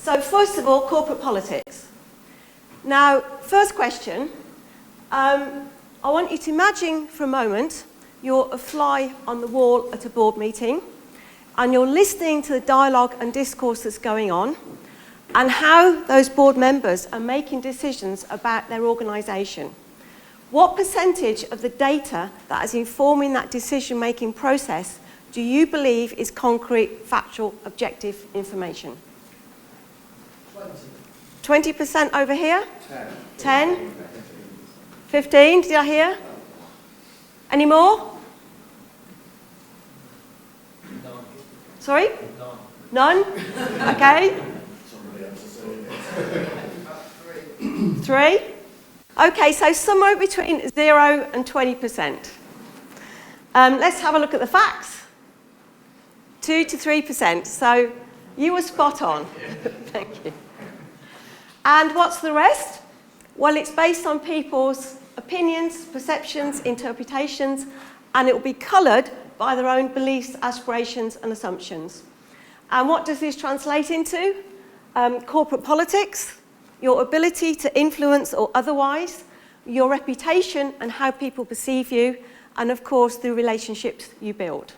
So first of all, corporate politics. Now, first question, I want you to imagine for a moment you're a fly on the wall at a board meeting and you're listening to the dialogue and discourse that's going on and how those board members are making decisions about their organisation. What percentage of the data that is informing that decision-making process do you believe is concrete, factual, objective information? 20% over here? 10? 15? Did I hear? Any more? None. Sorry? None? Okay. Three? Okay, so somewhere between 0 and 20%. Let's have a look at the facts. 2 to 3%. So you were spot on. Thank you. And what's the rest? Well, it's based on people's opinions, perceptions, interpretations, and it will be coloured by their own beliefs, aspirations, and assumptions. And what does this translate into? Corporate politics, your ability to influence or otherwise, your reputation and how people perceive you, and of course, the relationships you build.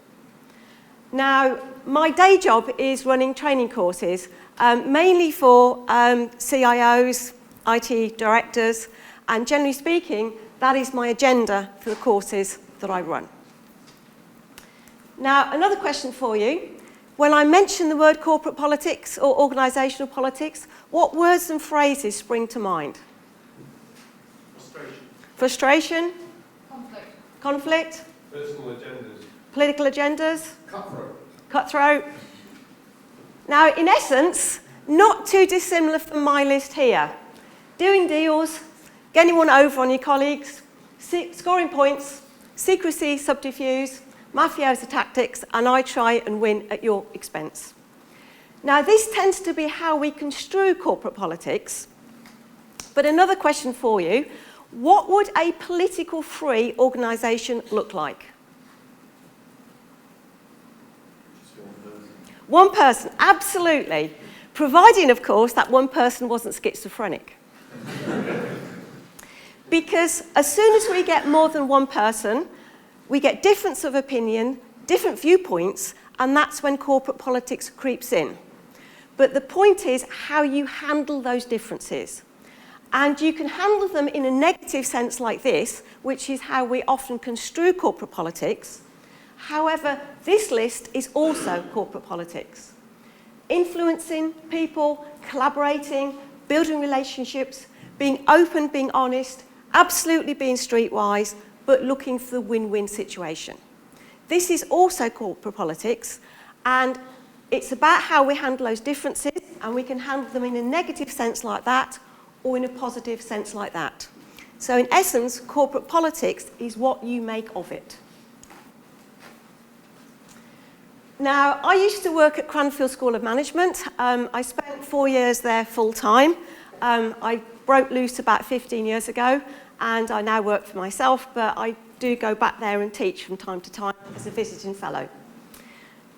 Now, my day job is running training courses, mainly for CIOs, IT directors, and generally speaking, that is my agenda for the courses that I run. Now, another question for you. When I mention the word corporate politics or organisational politics, what words and phrases spring to mind? Frustration. Frustration? Conflict. Conflict? Personal agendas. Political agendas? Cutthroat. Cutthroat? Now, in essence, not too dissimilar from my list here. Doing deals, getting one over on your colleagues, scoring points, secrecy, subterfuge, mafioso tactics, and I try and win at your expense. Now, this tends to be how we construe corporate politics. But another question for you, what would a political-free organisation look like? One person, absolutely. Providing, of course, that one person wasn't schizophrenic. Because as soon as we get more than one person, we get difference of opinion, different viewpoints, and that's when corporate politics creeps in. But the point is how you handle those differences. And you can handle them in a negative sense like this, which is how we often construe corporate politics. However, this list is also corporate politics. Influencing people, collaborating, building relationships, being open, being honest, absolutely being streetwise, but looking for the win-win situation. This is also corporate politics, and it's about how we handle those differences, and we can handle them in a negative sense like that, or in a positive sense like that. So in essence, corporate politics is what you make of it. Now, I used to work at Cranfield School of Management. I spent 4 years there full-time. I broke loose about 15 years ago, and I now work for myself, but I do go back there and teach from time to time as a visiting fellow.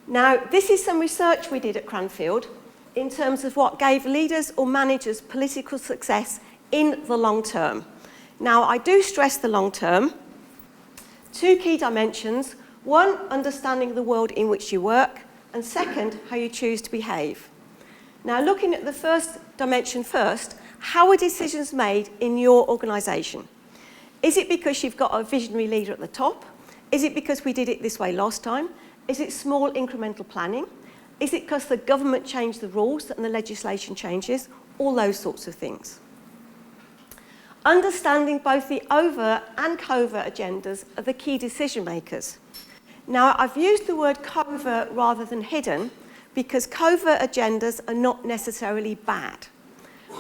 Now, this is some research we did at Cranfield in terms of what gave leaders or managers political success in the long term. Now, I do stress the long term. 2 key dimensions. 1, understanding the world in which you work, and second, how you choose to behave. Now, looking at the first dimension first, how are decisions made in your organisation? Is it because you've got a visionary leader at the top? Is it because we did it this way last time? Is it small incremental planning? Is it because the government changed the rules and the legislation changes? All those sorts of things. Understanding both the overt and covert agendas of the key decision makers. Now, I've used the word covert rather than hidden because covert agendas are not necessarily bad.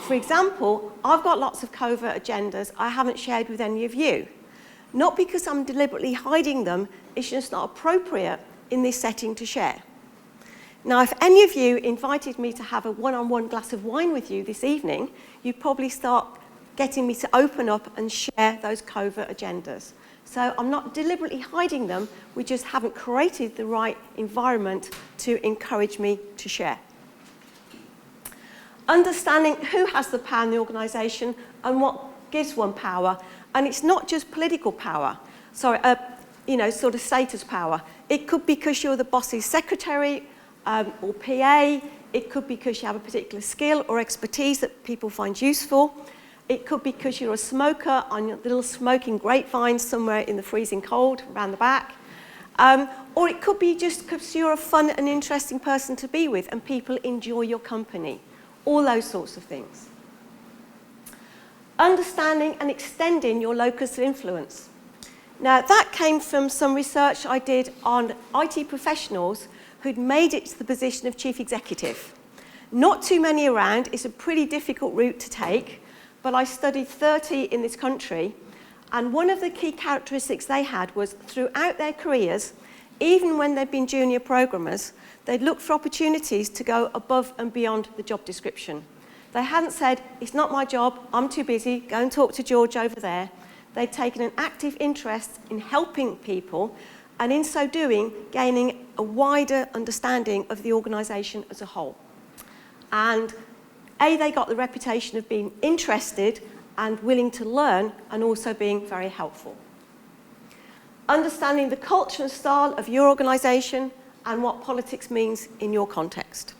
For example, I've got lots of covert agendas I haven't shared with any of you. Not because I'm deliberately hiding them, it's just not appropriate in this setting to share. Now, if any of you invited me to have a one-on-one glass of wine with you this evening, you'd probably start getting me to open up and share those covert agendas. So I'm not deliberately hiding them, we just haven't created the right environment to encourage me to share. Understanding who has the power in the organisation and what gives one power. And it's not just political power, sort of status power. It could be because you're the boss's secretary or PA. It could be because you have a particular skill or expertise that people find useful. It could be because you're a smoker on your little smoking grapevine somewhere in the freezing cold around the back. Or it could be just because you're a fun and interesting person to be with and people enjoy your company. All those sorts of things. Understanding and extending your locus of influence. Now, that came from some research I did on IT professionals who'd made it to the position of chief executive. Not too many around. It's a pretty difficult route to take, but I studied 30 in this country, and one of the key characteristics they had was throughout their careers, even when they'd been junior programmers, they'd look for opportunities to go above and beyond the job description. They hadn't said, it's not my job, I'm too busy, go and talk to George over there. They'd taken an active interest in helping people, and in so doing, gaining a wider understanding of the organisation as a whole. And they got the reputation of being interested and willing to learn, and also being very helpful. Understanding the culture and style of your organisation and what politics means in your context.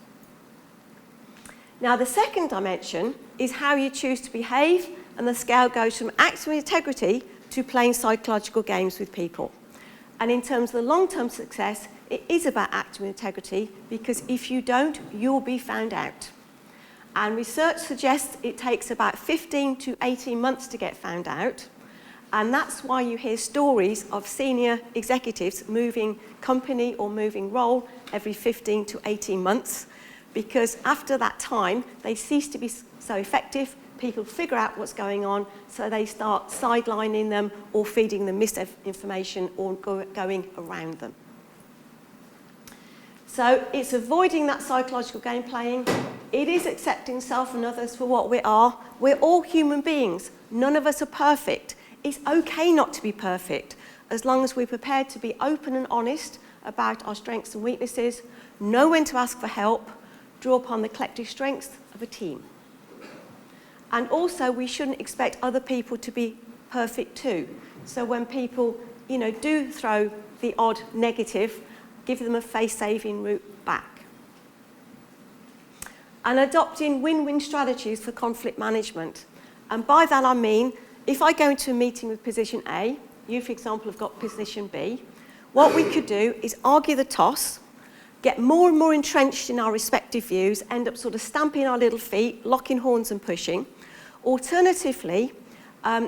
Now, the second dimension is how you choose to behave, and the scale goes from acting with integrity to playing psychological games with people. And in terms of the long-term success, it is about acting with integrity, because if you don't, you'll be found out. And research suggests it takes about 15 to 18 months to get found out. And that's why you hear stories of senior executives moving company or moving role every 15 to 18 months, because after that time, they cease to be so effective, people figure out what's going on, so they start sidelining them or feeding them misinformation or going around them. So it's avoiding that psychological game playing. It is accepting self and others for what we are. We're all human beings. None of us are perfect. It's okay not to be perfect, as long as we're prepared to be open and honest about our strengths and weaknesses, know when to ask for help, draw upon the collective strengths of a team. And also, we shouldn't expect other people to be perfect too. So when people, do throw the odd negative, give them a face-saving route back. And adopting win-win strategies for conflict management. And by that I mean, if I go into a meeting with position A, you, for example, have got position B, what we could do is argue the toss, get more and more entrenched in our respective views, end up sort of stamping our little feet, locking horns and pushing. Alternatively,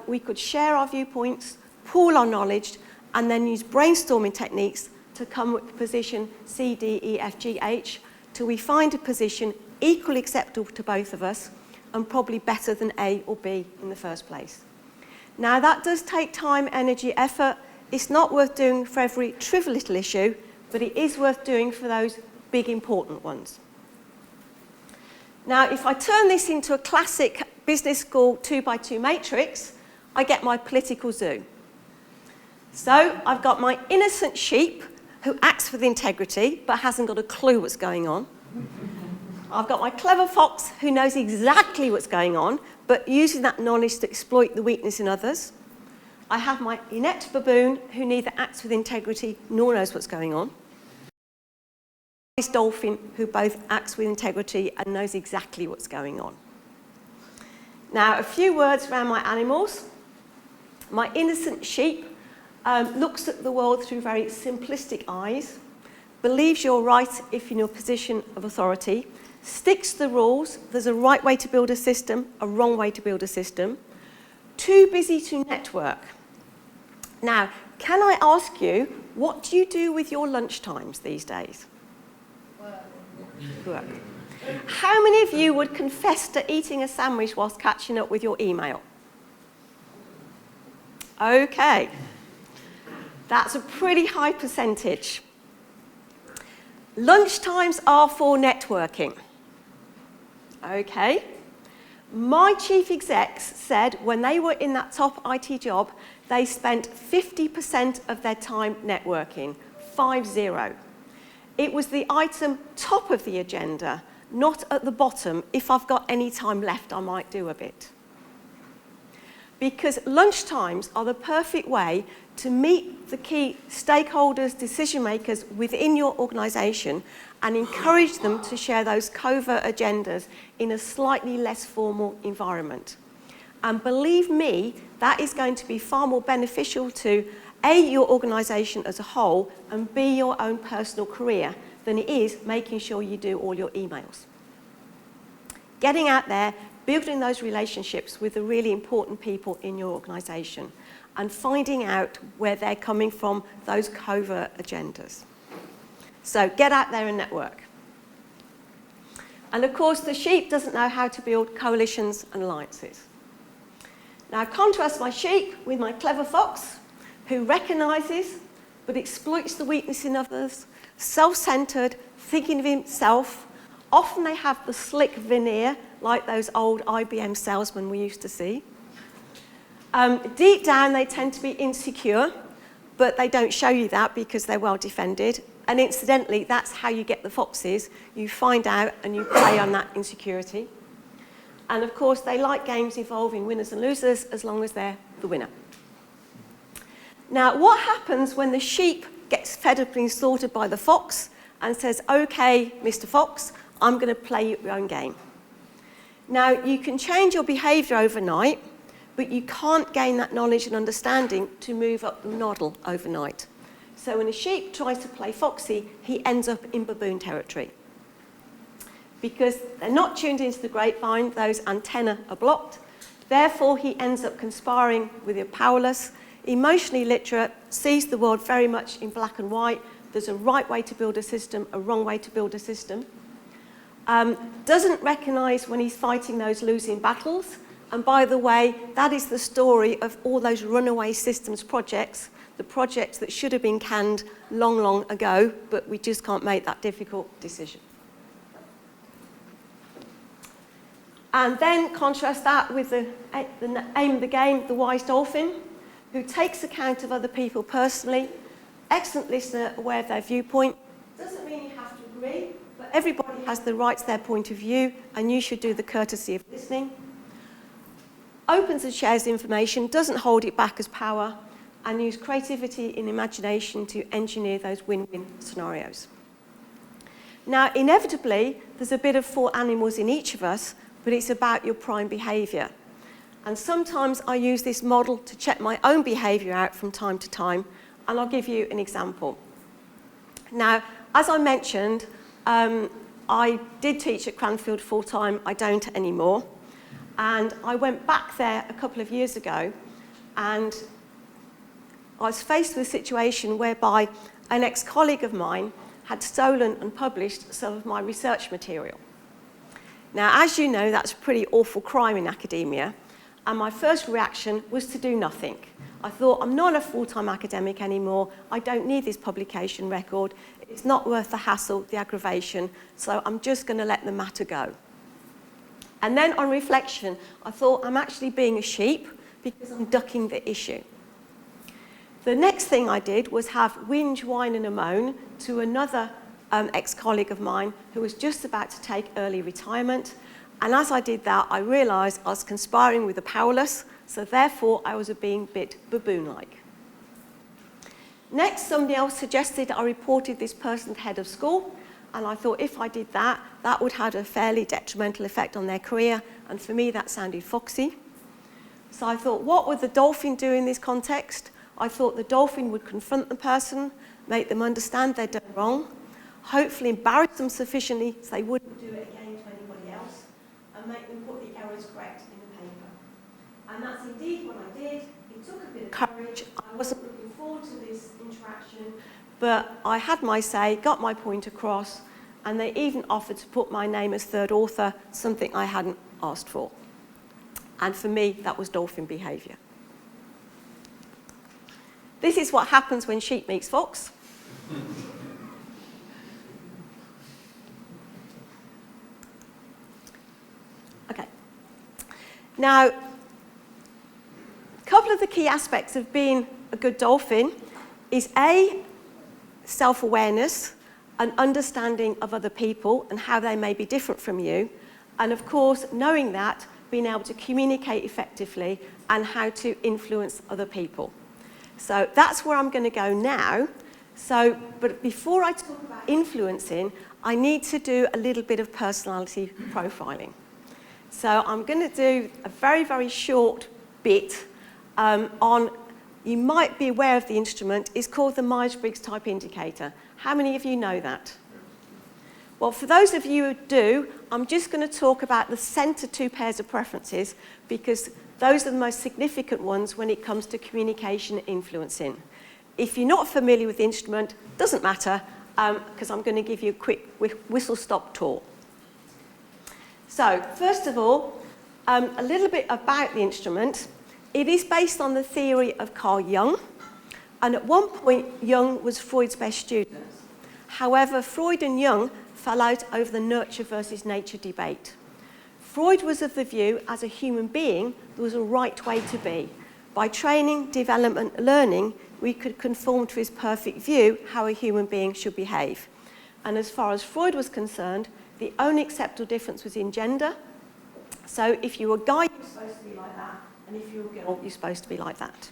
we could share our viewpoints, pool our knowledge, and then use brainstorming techniques to come up with position C, D, E, F, G, H, till we find a position equally acceptable to both of us, and probably better than A or B in the first place. Now, that does take time, energy, effort. It's not worth doing for every trivial little issue, but it is worth doing for those big, important ones. Now, if I turn this into a classic business school 2x2 matrix, I get my political zoo. So I've got my innocent sheep who acts with integrity but hasn't got a clue what's going on. I've got my clever fox who knows exactly what's going on, but using that knowledge to exploit the weakness in others. I have my inept baboon who neither acts with integrity nor knows what's going on. This dolphin who both acts with integrity and knows exactly what's going on. Now, a few words around my animals. My innocent sheep looks at the world through very simplistic eyes, believes you're right if in your position of authority, sticks to the rules. There's a right way to build a system, a wrong way to build a system. Too busy to network. Now, can I ask you, what do you do with your lunchtimes these days? Work. How many of you would confess to eating a sandwich whilst catching up with your email? Okay. That's a pretty high percentage. Lunchtimes are for networking. Okay. My chief execs said when they were in that top IT job, they spent 50% of their time networking, 50. It was the item top of the agenda, not at the bottom. If I've got any time left, I might do a bit. Because lunchtimes are the perfect way to meet the key stakeholders, decision makers within your organisation and encourage them to share those covert agendas in a slightly less formal environment. And believe me, that is going to be far more beneficial to A, your organisation as a whole, and B, your own personal career, than it is making sure you do all your emails. Getting out there, building those relationships with the really important people in your organisation, and finding out where they're coming from, those covert agendas. So get out there and network. And of course, the sheep doesn't know how to build coalitions and alliances. Now, contrast my sheep with my clever fox, who recognises but exploits the weakness in others, self-centred, thinking of himself. Often they have the slick veneer, like those old IBM salesmen we used to see. Deep down, they tend to be insecure, but they don't show you that because they're well defended. And incidentally, that's how you get the foxes. You find out and you play on that insecurity. And of course, they like games involving winners and losers as long as they're the winner. Now, what happens when the sheep gets fed up being slaughtered by the fox and says, "Okay, Mr. Fox, I'm going to play your own game"? Now, you can change your behaviour overnight, but you can't gain that knowledge and understanding to move up the model overnight. So when a sheep tries to play foxy, he ends up in baboon territory. Because they're not tuned into the grapevine, those antennae are blocked. Therefore, he ends up conspiring with the powerless, emotionally literate, sees the world very much in black and white. There's a right way to build a system, a wrong way to build a system. Doesn't recognise when he's fighting those losing battles. And by the way, that is the story of all those runaway systems projects, the projects that should have been canned long, long ago, but we just can't make that difficult decision. And then contrast that with the aim of the game, the wise dolphin, who takes account of other people personally, excellent listener, aware of their viewpoint. Doesn't mean you have to agree, but everybody has the right to their point of view, and you should do the courtesy of listening. Opens and shares information, doesn't hold it back as power, and use creativity and imagination to engineer those win-win scenarios. Now, inevitably, there's a bit of four animals in each of us, but it's about your prime behaviour. And sometimes I use this model to check my own behaviour out from time to time, and I'll give you an example. Now, as I mentioned, I did teach at Cranfield full-time. I don't anymore. And I went back there a couple of years ago, and I was faced with a situation whereby an ex-colleague of mine had stolen and published some of my research material. Now, as you know, that's a pretty awful crime in academia, and my first reaction was to do nothing. I thought, I'm not a full-time academic anymore, I don't need this publication record, it's not worth the hassle, the aggravation, so I'm just going to let the matter go. And then on reflection, I thought, I'm actually being a sheep because I'm ducking the issue. The next thing I did was have whinge, whine and a moan to another ex-colleague of mine who was just about to take early retirement. And as I did that, I realised I was conspiring with the powerless, so therefore I was being a bit baboon-like. Next, somebody else suggested I reported this person to the head of school, and I thought if I did that, that would have a fairly detrimental effect on their career, and for me that sounded foxy. So I thought, what would the dolphin do in this context? I thought the dolphin would confront the person, make them understand they'd done wrong, hopefully embarrass them sufficiently so they wouldn't do it again to anybody else, and make them put the errors correct in the paper. And that's indeed what I did. It took a bit of courage. I wasn't looking forward to this interaction, but I had my say, got my point across, and they even offered to put my name as third author, something I hadn't asked for. And for me, that was dolphin behaviour. This is what happens when sheep meets fox. Okay. Now, a couple of the key aspects of being a good dolphin is A, self-awareness, an understanding of other people and how they may be different from you, and of course, knowing that, being able to communicate effectively and how to influence other people. So that's where I'm going to go now. But before I talk about influencing, I need to do a little bit of personality profiling. So I'm going to do a very, very short bit on, you might be aware of the instrument, it's called the Myers-Briggs Type Indicator. How many of you know that? Well, for those of you who do, I'm just going to talk about the centre two pairs of preferences because those are the most significant ones when it comes to communication and influencing. If you're not familiar with the instrument, doesn't matter, because I'm going to give you a quick whistle-stop tour. So, first of all, a little bit about the instrument. It is based on the theory of Carl Jung, and at one point, Jung was Freud's best student. However, Freud and Jung fell out over the nurture versus nature debate. Freud was of the view, as a human being, there was a right way to be. By training, development, learning, we could conform to his perfect view how a human being should behave. And as far as Freud was concerned, the only acceptable difference was in gender. So if you were a guy, you were supposed to be like that, and if you were a girl, you're supposed to be like that.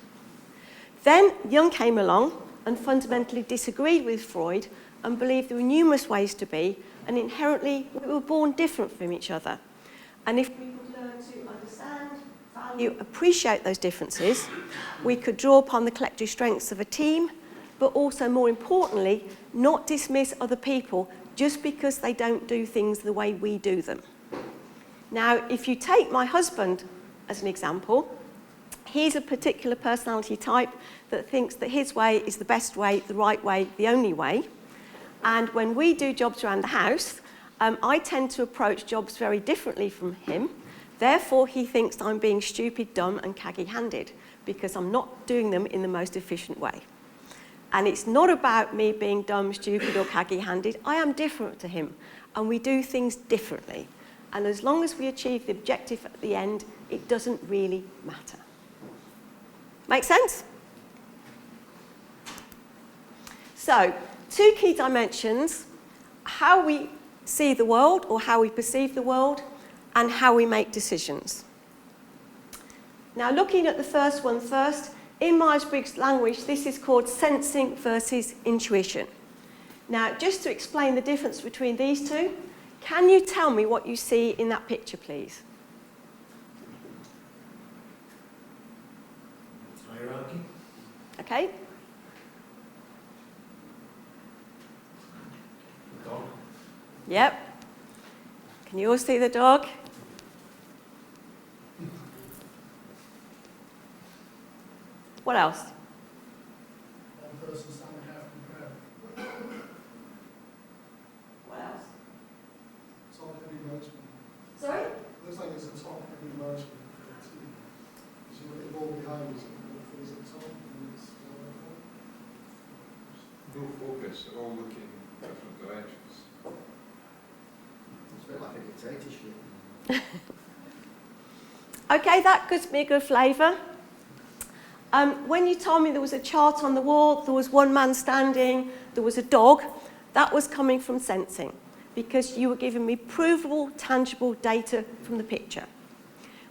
Then Jung came along and fundamentally disagreed with Freud and believed there were numerous ways to be, and inherently we were born different from each other. And if we could learn to understand, value, appreciate those differences, we could draw upon the collective strengths of a team, but also, more importantly, not dismiss other people just because they don't do things the way we do them. Now, if you take my husband as an example, he's a particular personality type that thinks that his way is the best way, the right way, the only way. And when we do jobs around the house, I tend to approach jobs very differently from him. Therefore, he thinks I'm being stupid, dumb, and caggy-handed because I'm not doing them in the most efficient way. And it's not about me being dumb, stupid, or caggy-handed. I am different to him, and we do things differently. And as long as we achieve the objective at the end, it doesn't really matter. Make sense? So, two key dimensions: how we see the world or how we perceive the world, and how we make decisions. Now, looking at the first one first, in Myers-Briggs language, this is called sensing versus intuition. Now, just to explain the difference between these two, can you tell me what you see in that picture, please? Hierarchy. Okay. Dog. Yep. Can you all see the dog? What else? One person standing half in the crowd. What else? Talk heavy management. Sorry? Looks like it's a talk heavy management for a team. Because you look at the ball behind us and it feels at the top and it's No focus, they're all looking different directions. It's a bit like a dictatorship. Okay, that gives me a good flavour. When you told me there was a chart on the wall, there was one man standing, there was a dog, that was coming from sensing, because you were giving me provable, tangible data from the picture.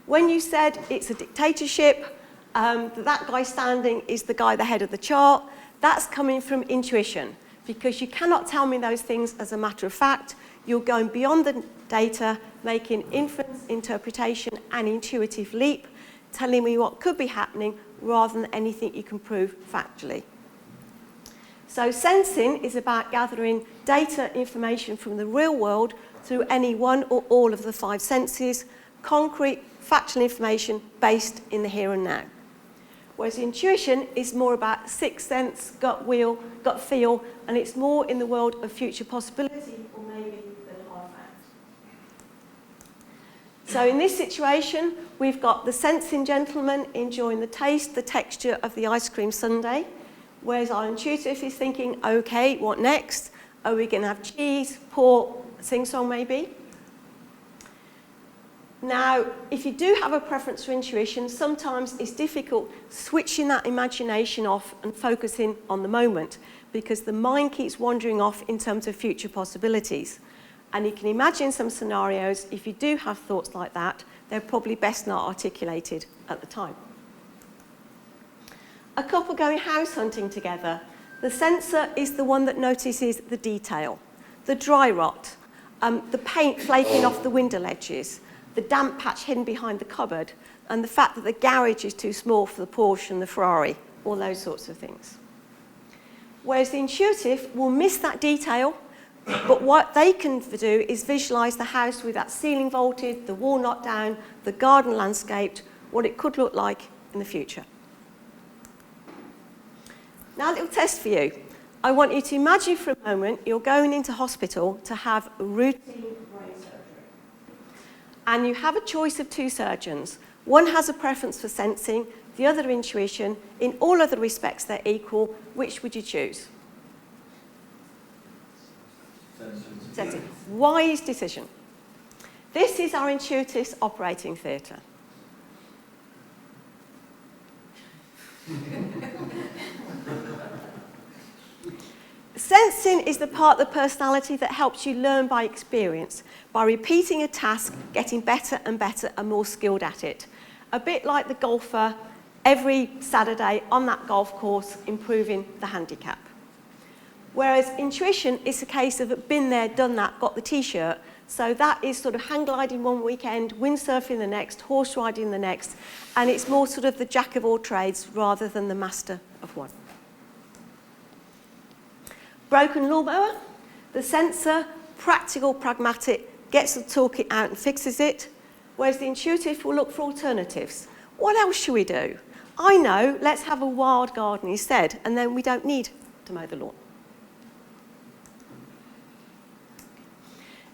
When you said it's a dictatorship, that guy standing is the guy at the head of the chart, that's coming from intuition, because you cannot tell me those things as a matter of fact. You're going beyond the data, making inference, interpretation, and intuitive leap, telling me what could be happening rather than anything you can prove factually. So sensing is about gathering data, information from the real world through any one or all of the five senses, concrete, factual information based in the here and now. Whereas intuition is more about sixth sense, gut feel, and it's more in the world of future possibility or maybe than hard fact. So in this situation, we've got the sensing gentleman enjoying the taste, the texture of the ice cream sundae, whereas our intuitive is thinking, okay, what next? Are we going to have cheese, pork, sing-song maybe? Now, if you do have a preference for intuition, sometimes it's difficult switching that imagination off and focusing on the moment. because the mind keeps wandering off in terms of future possibilities. And you can imagine some scenarios, if you do have thoughts like that, they're probably best not articulated at the time. A couple going house hunting together. The sensor is the one that notices the detail, the dry rot, the paint flaking off the window ledges, the damp patch hidden behind the cupboard, and the fact that the garage is too small for the Porsche and the Ferrari, all those sorts of things. Whereas the intuitive will miss that detail, but what they can do is visualise the house with that ceiling vaulted, the wall knocked down, the garden landscaped, what it could look like in the future. Now a little test for you. I want you to imagine for a moment you're going into hospital to have a routine brain surgery. And you have a choice of two surgeons. One has a preference for sensing, the other intuition. In all other respects, they're equal. Which would you choose? Sensing. Wise decision. This is our intuitive's operating theatre. Sensing is the part of the personality that helps you learn by experience, by repeating a task, getting better and better and more skilled at it. A bit like the golfer every Saturday on that golf course improving the handicap. Whereas intuition is a case of been there, done that, got the t-shirt. So that is sort of hang gliding one weekend, windsurfing the next, horse riding the next, and it's more sort of the jack of all trades rather than the master of one. Broken lawnmower, the sensor, practical, pragmatic, gets the toolkit out and fixes it, whereas the intuitive will look for alternatives. What else should we do? I know, let's have a wild garden instead, and then we don't need to mow the lawn.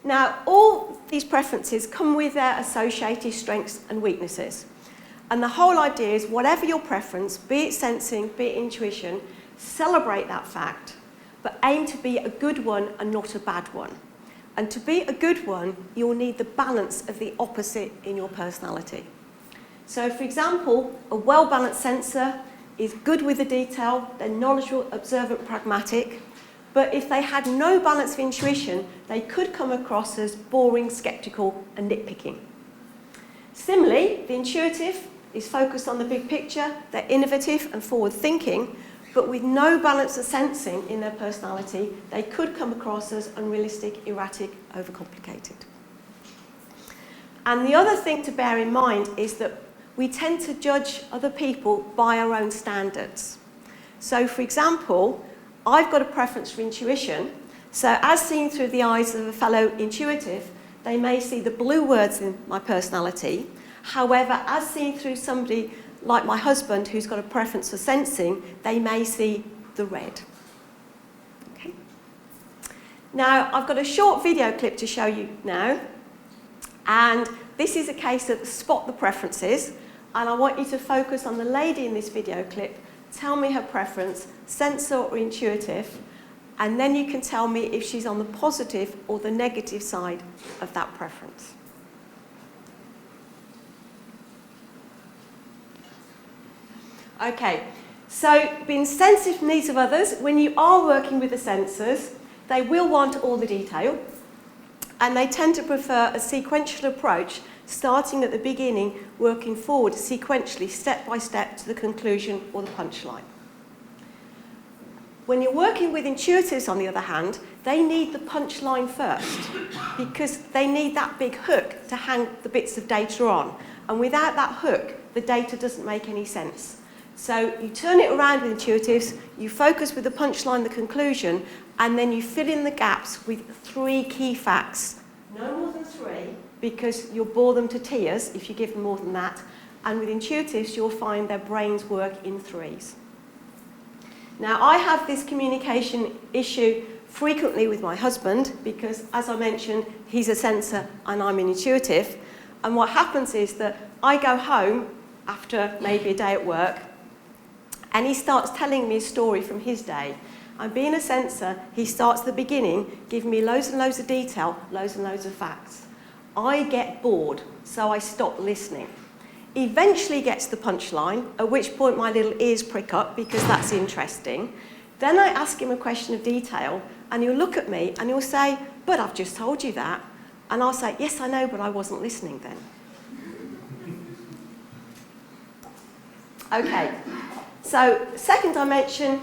Now, all these preferences come with their associated strengths and weaknesses. And the whole idea is whatever your preference, be it sensing, be it intuition, celebrate that fact, but aim to be a good one and not a bad one. And to be a good one, you'll need the balance of the opposite in your personality. So, for example, a well-balanced sensor is good with the detail, they're knowledgeable, observant, pragmatic, but if they had no balance of intuition, they could come across as boring, sceptical, and nitpicking. Similarly, the intuitive is focused on the big picture, they're innovative and forward-thinking, but with no balance of sensing in their personality, they could come across as unrealistic, erratic, overcomplicated. And the other thing to bear in mind is that we tend to judge other people by our own standards. So, for example, I've got a preference for intuition, so as seen through the eyes of a fellow intuitive, they may see the blue words in my personality. However, as seen through somebody like my husband who's got a preference for sensing, they may see the red. Okay. Now, I've got a short video clip to show you now, and this is a case of spot the preferences, and I want you to focus on the lady in this video clip. Tell me her preference, sensor or intuitive, and then you can tell me if she's on the positive or the negative side of that preference. Okay, so being sensitive to the needs of others, when you are working with the sensors, they will want all the detail, and they tend to prefer a sequential approach, starting at the beginning, working forward sequentially, step by step, to the conclusion or the punchline. When you're working with intuitives, on the other hand, they need the punchline first, because they need that big hook to hang the bits of data on. And without that hook, the data doesn't make any sense. So you turn it around with intuitives, you focus with the punchline, the conclusion, and then you fill in the gaps with 3 key facts. No more than 3, because you'll bore them to tears if you give them more than that. And with intuitives, you'll find their brains work in 3s. Now, I have this communication issue frequently with my husband because, as I mentioned, he's a sensor and I'm an intuitive. And what happens is that I go home after maybe a day at work and he starts telling me a story from his day. And being a sensor, he starts at the beginning, giving me loads and loads of detail, loads and loads of facts. I get bored, so I stop listening. Eventually gets the punchline, at which point my little ears prick up because that's interesting. Then I ask him a question of detail, and he'll look at me and he'll say, but I've just told you that. And I'll say, yes, I know, but I wasn't listening then. Okay, so second dimension,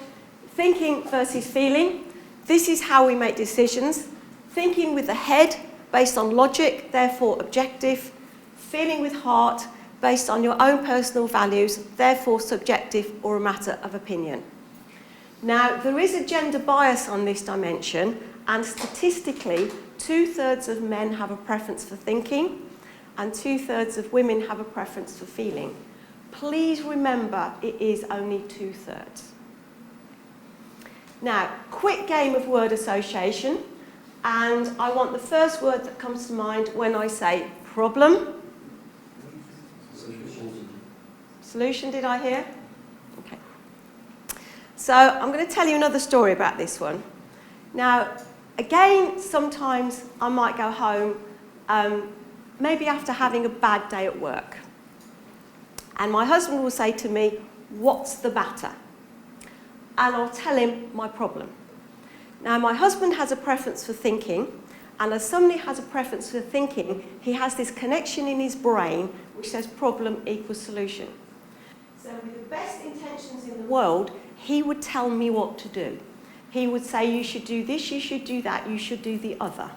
thinking versus feeling. This is how we make decisions. Thinking with the head, based on logic, therefore objective. Feeling with heart, based on your own personal values, therefore subjective or a matter of opinion. Now, there is a gender bias on this dimension, and statistically, 2/3 of men have a preference for thinking, and 2/3 of women have a preference for feeling. Please remember, it is only 2/3. Now, quick game of word association, and I want the first word that comes to mind when I say problem. Solution, did I hear? Okay. So I'm going to tell you another story about this one. Now, again, sometimes I might go home, maybe after having a bad day at work. And my husband will say to me, what's the matter? And I'll tell him my problem. Now, my husband has a preference for thinking, and as somebody has a preference for thinking, he has this connection in his brain which says problem equals solution. So with the best intentions in the world, he would tell me what to do. He would say, you should do this, you should do that, you should do the other.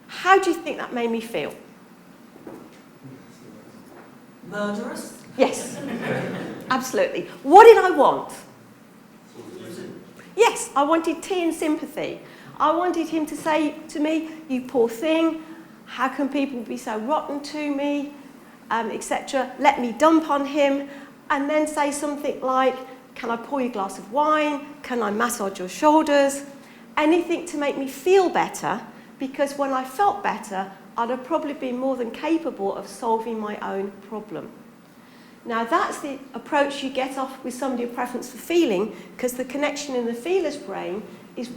How do you think that made me feel? Murderous? Yes, absolutely. What did I want? Yes, I wanted tea and sympathy. I wanted him to say to me, you poor thing, how can people be so rotten to me, etc. Let me dump on him, and then say something like, can I pour you a glass of wine? Can I massage your shoulders? Anything to make me feel better, because when I felt better, I'd have probably been more than capable of solving my own problem. Now, that's the approach you get off with somebody with preference for feeling, because the connection in the feeler's brain is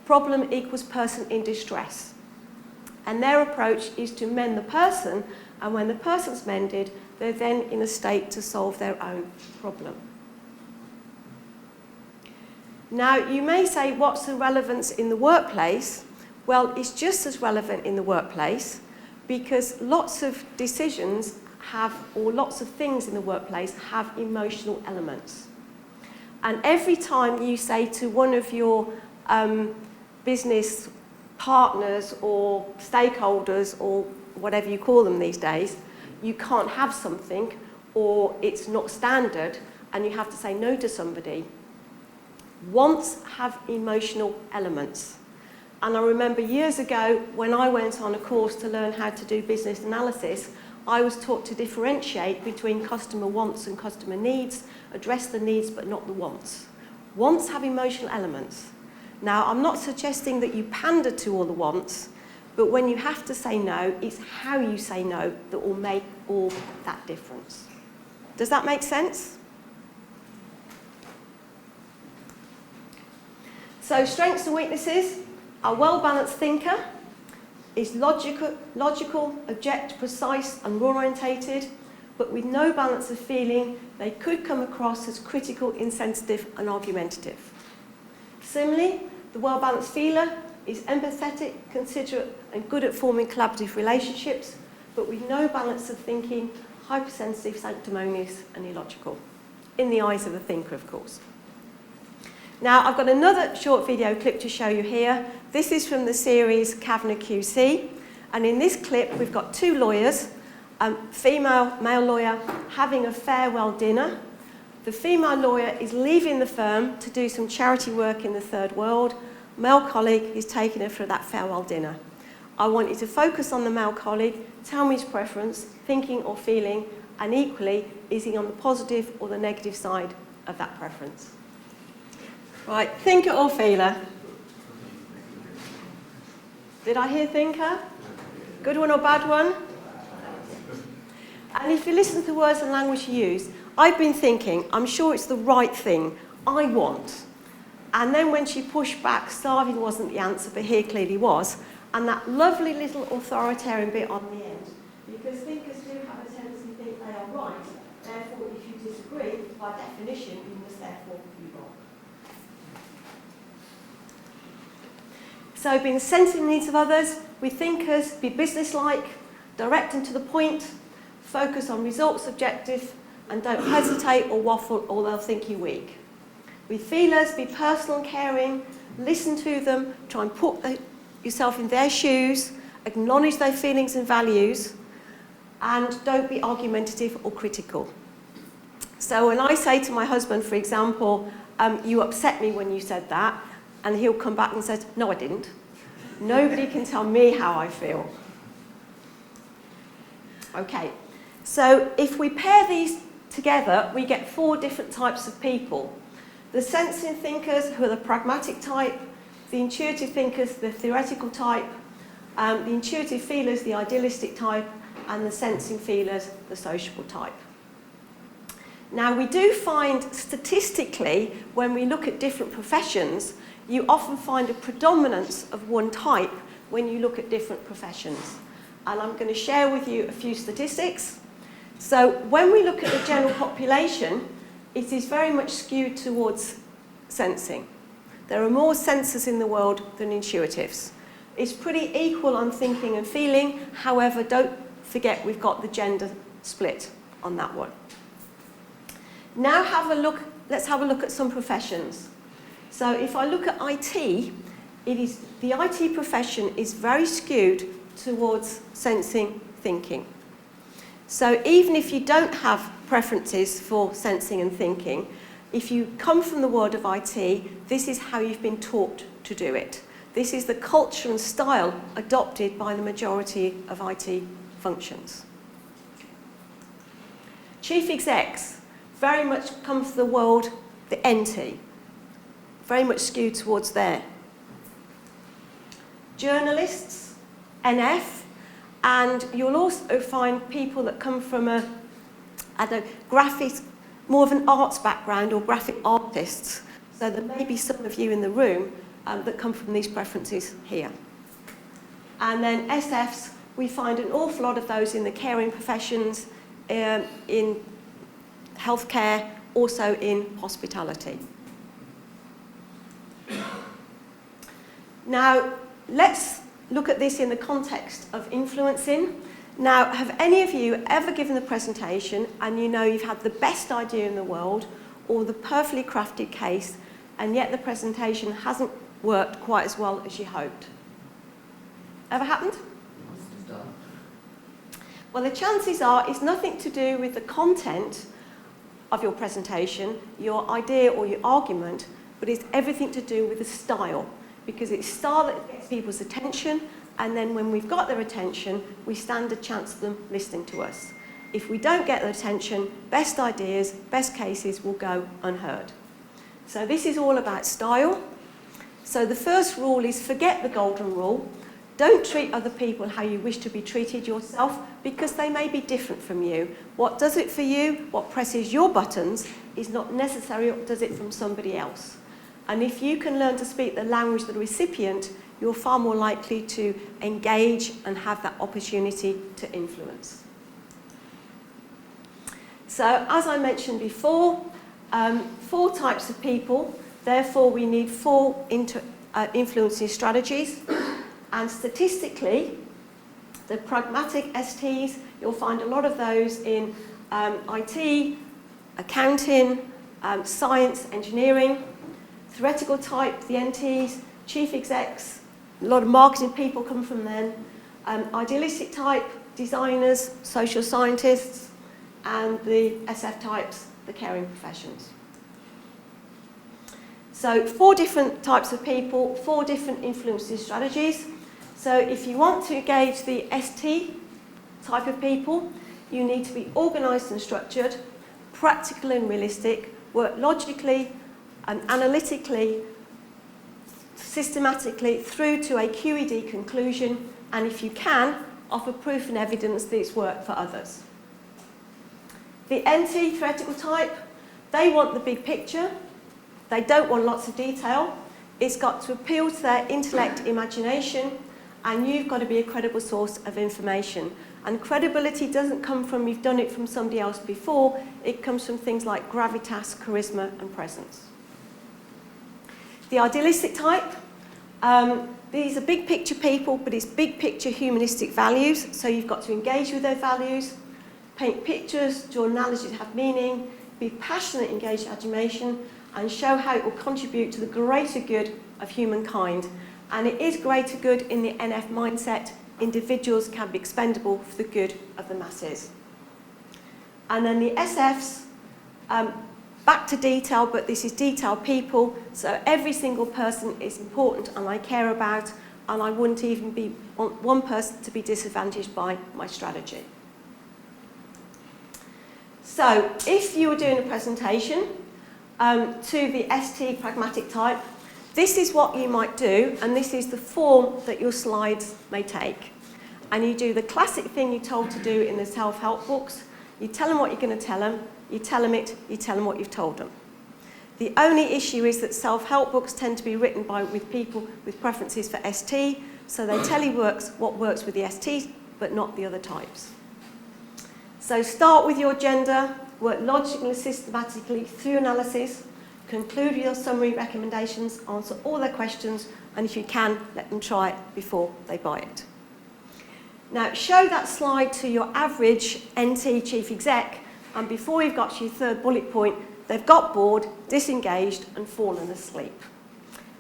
problem equals person in distress. And their approach is to mend the person, and when the person's mended, they're then in a state to solve their own problem. Now, you may say, what's the relevance in the workplace? Well, it's just as relevant in the workplace, because lots of decisions have, or lots of things in the workplace have emotional elements. And every time you say to one of your business partners or stakeholders or whatever you call them these days, you can't have something or it's not standard and you have to say no to somebody, wants have emotional elements. And I remember years ago when I went on a course to learn how to do business analysis, I was taught to differentiate between customer wants and customer needs, address the needs but not the wants. Wants have emotional elements. Now, I'm not suggesting that you pander to all the wants, but when you have to say no, it's how you say no that will make all that difference. Does that make sense? So, strengths and weaknesses. A well-balanced thinker is logical, object, precise and rule-orientated, but with no balance of feeling, they could come across as critical, insensitive and argumentative. Similarly, the well-balanced feeler is empathetic, considerate and good at forming collaborative relationships, but with no balance of thinking, hypersensitive, sanctimonious and illogical. In the eyes of the thinker, of course. Now, I've got another short video clip to show you here. This is from the series Kavanagh QC. And in this clip, we've got two lawyers, female, male lawyer, having a farewell dinner. The female lawyer is leaving the firm to do some charity work in the third world. Male colleague is taking her for that farewell dinner. I want you to focus on the male colleague, tell me his preference, thinking or feeling, and equally, is he on the positive or the negative side of that preference? Right, thinker or feeler? Did I hear thinker? Good one or bad one? And if you listen to the words and language you use, I've been thinking, I'm sure it's the right thing, I want. And then when she pushed back, starving wasn't the answer, but here clearly was. And that lovely little authoritarian bit on the end. Because thinkers do have a tendency to think they are right, therefore if you disagree, by definition, you must therefore be wrong. So being sensing the needs of others, we thinkers, be businesslike, direct and to the point, focus on results objective, and don't hesitate or waffle or they'll think you're weak. We feelers, be personal and caring, listen to them, try and put yourself in their shoes, acknowledge their feelings and values, and don't be argumentative or critical. So when I say to my husband, for example, you upset me when you said that, and he'll come back and say, no, I didn't. Nobody can tell me how I feel. Okay, so if we pair these together, we get 4 different types of people. The sensing thinkers, who are the pragmatic type, the intuitive thinkers, the theoretical type, the intuitive feelers, the idealistic type, and the sensing feelers, the sociable type. Now, we do find statistically, when we look at different professions, you often find a predominance of one type when you look at different professions. And I'm going to share with you a few statistics. So when we look at the general population, it is very much skewed towards sensing. There are more sensors in the world than intuitives. It's pretty equal on thinking and feeling. However, don't forget we've got the gender split on that one. Now let's have a look at some professions. So if I look at IT, the IT profession is very skewed towards sensing thinking. So even if you don't have preferences for sensing and thinking, if you come from the world of IT, this is how you've been taught to do it. This is the culture and style adopted by the majority of IT functions. Chief execs very much come from the world, the NT, very much skewed towards there. Journalists, NF, and you'll also find people that come from graphics, more of an arts background or graphic artists. So there may be some of you in the room that come from these preferences here. And then SFs, we find an awful lot of those in the caring professions, in healthcare, also in hospitality. Now, let's look at this in the context of influencing. Now, have any of you ever given a presentation and you know you've had the best idea in the world or the perfectly crafted case, and yet the presentation hasn't worked quite as well as you hoped? Ever happened? Well, the chances are it's nothing to do with the content of your presentation, your idea or your argument, but it's everything to do with the style, because it's style that gets people's attention, and then when we've got their attention, we stand a chance of them listening to us. If we don't get their attention, best ideas, best cases will go unheard. So this is all about style. So the first rule is forget the golden rule. Don't treat other people how you wish to be treated yourself, because they may be different from you. What does it for you, what presses your buttons, is not necessarily what does it from somebody else. And if you can learn to speak the language of the recipient, you're far more likely to engage and have that opportunity to influence. So, as I mentioned before, 4 types of people, therefore we need 4 influencing strategies. And statistically, the pragmatic STs, you'll find a lot of those in IT, accounting, science, engineering. Theoretical type, the NTs, chief execs, a lot of marketing people come from them. Idealistic type, designers, social scientists, and the SF types, the caring professions. So 4 different types of people, 4 different influencing strategies. So if you want to engage the ST type of people, you need to be organised and structured, practical and realistic, work logically and analytically, systematically through to a QED conclusion, and if you can, offer proof and evidence that it's worked for others. The NT theoretical type, they want the big picture. They don't want lots of detail. It's got to appeal to their intellect, imagination, and you've got to be a credible source of information. And credibility doesn't come from you've done it from somebody else before. It comes from things like gravitas, charisma, and presence. The idealistic type These are big picture people, but it's big picture humanistic values. So you've got to engage with those values, paint pictures, draw analogies that have meaning, be passionate, engage in animation, and show how it will contribute to the greater good of humankind. And it is greater good in the NF mindset. Individuals can be expendable for the good of the masses. And then the SFs, back to detail, but this is detailed people, so every single person is important and I care about, and I wouldn't even want one person to be disadvantaged by my strategy. So if you were doing a presentation to the ST pragmatic type, this is what you might do, and this is the form that your slides may take. And you do the classic thing you're told to do in the self-help books. You tell them what you're going to tell them, you tell them it, you tell them what you've told them. The only issue is that self-help books tend to be written with people with preferences for ST, so they tell you what works with the ST, but not the other types. So start with your agenda, work logically and systematically through analysis, conclude with your summary recommendations, answer all their questions, and if you can, let them try it before they buy it. Now, show that slide to your average NT chief exec, and before you've got to your third bullet point, they've got bored, disengaged, and fallen asleep.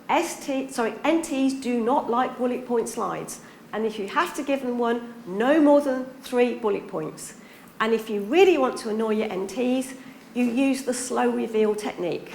NTs do not like bullet point slides, and if you have to give them one, no more than 3 bullet points. And if you really want to annoy your NTs, you use the slow reveal technique,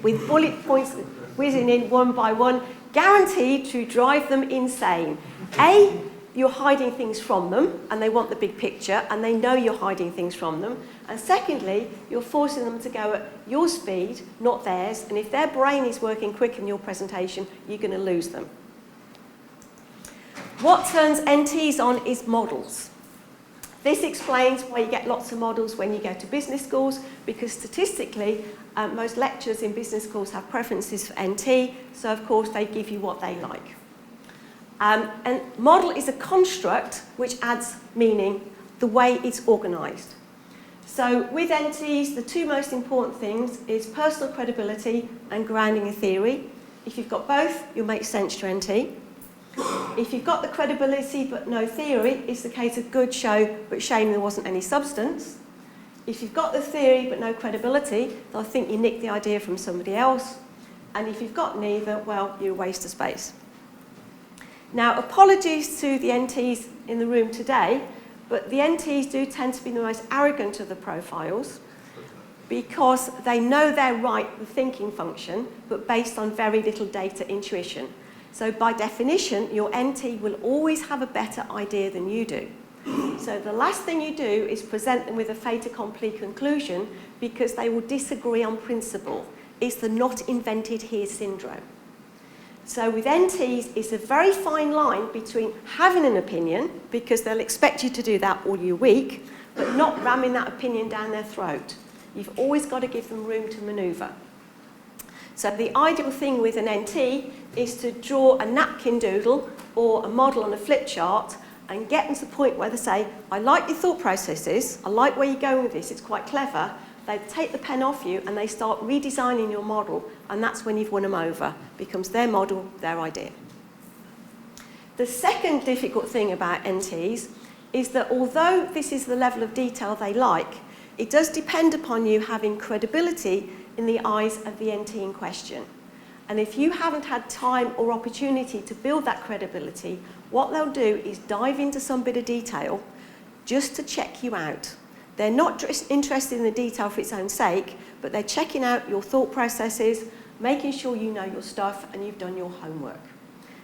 with bullet points whizzing in one by one, guaranteed to drive them insane. A, you're hiding things from them, and they want the big picture, and they know you're hiding things from them. And secondly, you're forcing them to go at your speed, not theirs, and if their brain is working quicker in your presentation, you're going to lose them. What turns NTs on is models. This explains why you get lots of models when you go to business schools, because statistically, most lecturers in business schools have preferences for NT, so of course they give you what they like. And model is a construct which adds meaning the way it's organised. So with NTs, the 2 most important things is personal credibility and grounding a theory. If you've got both, you'll make sense to NT. If you've got the credibility but no theory, it's the case of good show, but shame there wasn't any substance. If you've got the theory but no credibility, they'll think you nicked the idea from somebody else. And if you've got neither, well, you're a waste of space. Now, apologies to the NTs in the room today, but the NTs do tend to be the most arrogant of the profiles because they know they're right, the thinking function, but based on very little data intuition. So by definition, your NT will always have a better idea than you do. So the last thing you do is present them with a fait accompli conclusion because they will disagree on principle. It's the not invented here syndrome. So with NTs, it's a very fine line between having an opinion, because they'll expect you to do that all your week, but not ramming that opinion down their throat. You've always got to give them room to manoeuvre. So the ideal thing with an NT is to draw a napkin doodle or a model on a flip chart and get them to the point where they say, I like your thought processes, I like where you're going with this, it's quite clever. They take the pen off you and they start redesigning your model, and that's when you've won them over. It becomes their model, their idea. The second difficult thing about NTs is that although this is the level of detail they like, it does depend upon you having credibility in the eyes of the NT in question. And if you haven't had time or opportunity to build that credibility, what they'll do is dive into some bit of detail just to check you out. They're not just interested in the detail for its own sake, but they're checking out your thought processes, making sure you know your stuff and you've done your homework.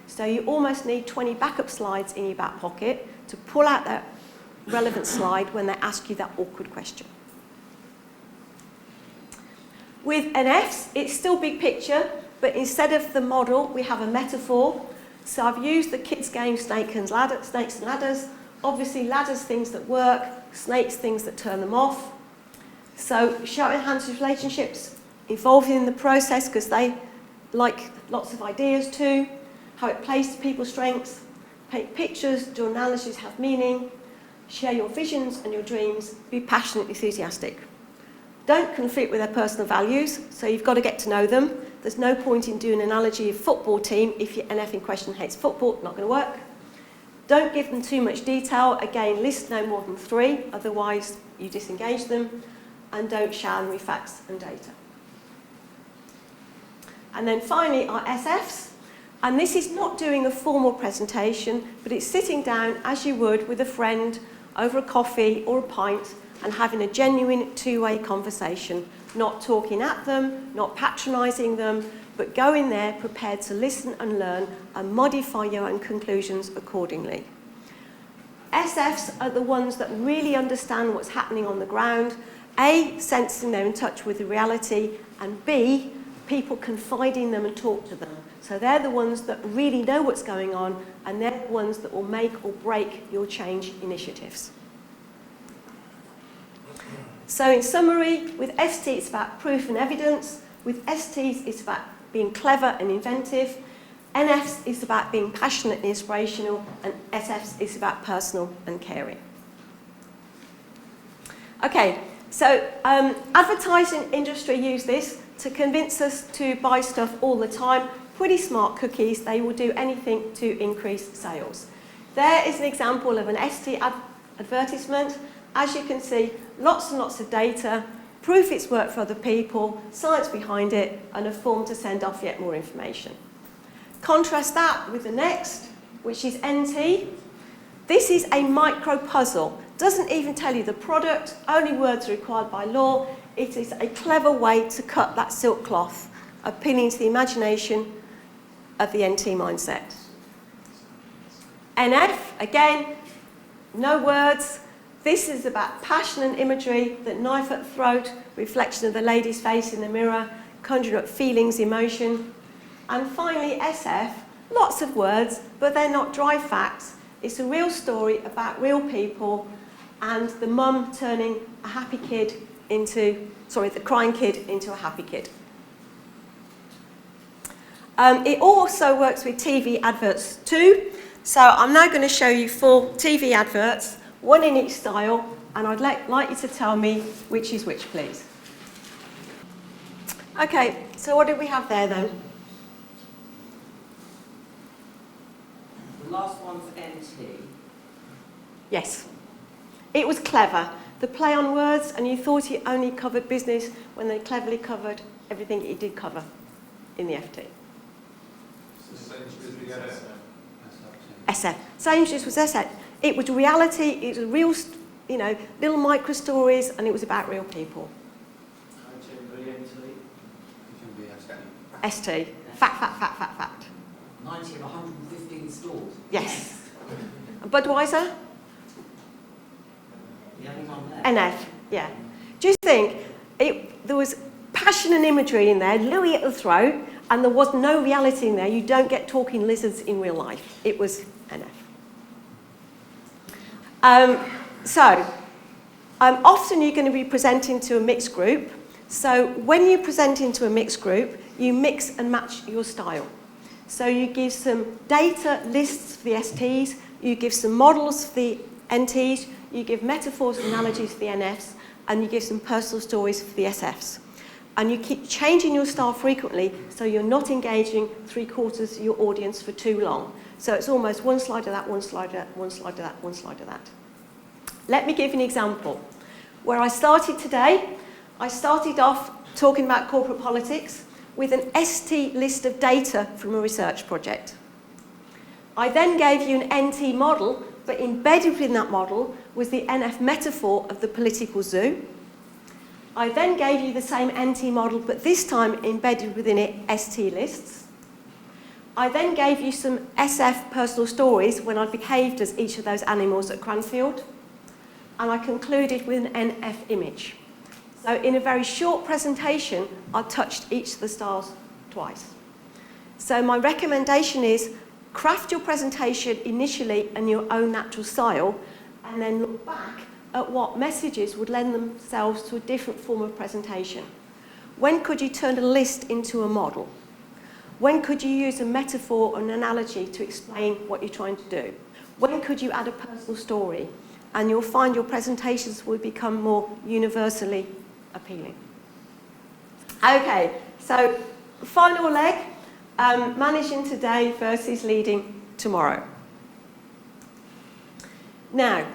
So you almost need 20 backup slides in your back pocket to pull out that relevant slide when they ask you that awkward question. With NFs, it's still big picture, but instead of the model, we have a metaphor. So I've used the kids' game snakes and ladders. Obviously, ladders, things that work, snakes, things that turn them off. So show enhances relationships, involved in the process because they like lots of ideas too, how it plays to people's strengths, paint pictures, do analysis, have meaning, share your visions and your dreams, be passionate, enthusiastic. Don't conflict with their personal values, so you've got to get to know them, There's no point in doing an analogy of football team if your NF in question hates football, not going to work. Don't give them too much detail. Again, list no more than 3, otherwise you disengage them. And don't shower them with facts and data. And then finally, our SFs. And this is not doing a formal presentation, but it's sitting down as you would with a friend over a coffee or a pint and having a genuine two-way conversation, not talking at them, not patronising them, but going there prepared to listen and learn and modify your own conclusions accordingly. SFs are the ones that really understand what's happening on the ground, A, sensing they're in touch with the reality, and B, people confide in them and talk to them. So they're the ones that really know what's going on, and they're the ones that will make or break your change initiatives. So in summary, with ST it's about proof and evidence, with STs it's about being clever and inventive, NFs is about being passionate and inspirational, and SFs is about personal and caring. Okay, so advertising industry use this to convince us to buy stuff all the time. Pretty smart cookies, they will do anything to increase sales. There is an example of an ST advertisement. As you can see, lots and lots of data, proof it's worked for other people, science behind it, and a form to send off yet more information. Contrast that with the next, which is NT. This is a micro puzzle. Doesn't even tell you the product, only words are required by law. It is a clever way to cut that silk cloth, appealing to the imagination of the NT mindset. NF, again, no words. This is about passion and imagery, that knife at throat, reflection of the lady's face in the mirror, conjuring up feelings, emotion. And finally, SF, lots of words, but they're not dry facts. It's a real story about real people and the mum turning a happy kid into, the crying kid into a happy kid. It also works with TV adverts too. So I'm now going to show you 4 TV adverts, one in each style, and I'd like you to tell me which is which, please. Okay, so what did we have there then? The last one's NT. Yes. It was clever. The play on words, and you thought it only covered business when they cleverly covered everything it did cover in the FT. SF. Sainsbury's was SF. It was reality, it was real, little micro stories, and it was about real people. ST. Fact. 90 of 115 stores. Yes. Budweiser? The only one there. NF, yeah. Do you think there was passion and imagery in there, Louis at the throat, and there was no reality in there? You don't get talking lizards in real life. It was NF. Often you're going to be presenting to a mixed group. So when you present into a mixed group, you mix and match your style. So you give some data lists for the STs, you give some models for the NTs, you give metaphors and analogies for the NFs, and you give some personal stories for the SFs. And you keep changing your style frequently so you're not engaging 3/4 of your audience for too long. So it's almost one slide of that, one slide of that, one slide of that, one slide of that. Let me give you an example. Where I started today, I started off talking about corporate politics with an ST list of data from a research project. I then gave you an NT model, but embedded within that model was the NF metaphor of the political zoo. I then gave you the same NT model, but this time embedded within it ST lists. I then gave you some SF personal stories when I behaved as each of those animals at Cranfield. And I concluded with an NF image. So in a very short presentation, I touched each of the styles twice. So my recommendation is craft your presentation initially in your own natural style, and then look back at what messages would lend themselves to a different form of presentation. When could you turn a list into a model? When could you use a metaphor or an analogy to explain what you're trying to do? When could you add a personal story? And you'll find your presentations will become more universally appealing. Okay, so final leg, managing today versus leading tomorrow. Now,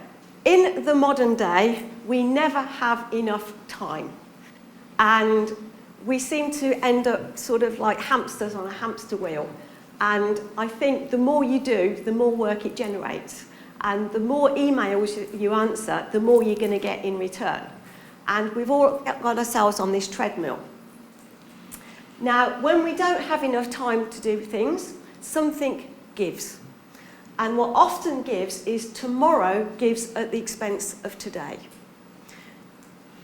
in the modern day, we never have enough time. And we seem to end up sort of like hamsters on a hamster wheel. And I think the more you do, the more work it generates. And the more emails you answer, the more you're going to get in return. And we've all got ourselves on this treadmill. Now, when we don't have enough time to do things, something gives. And what often gives is tomorrow gives at the expense of today.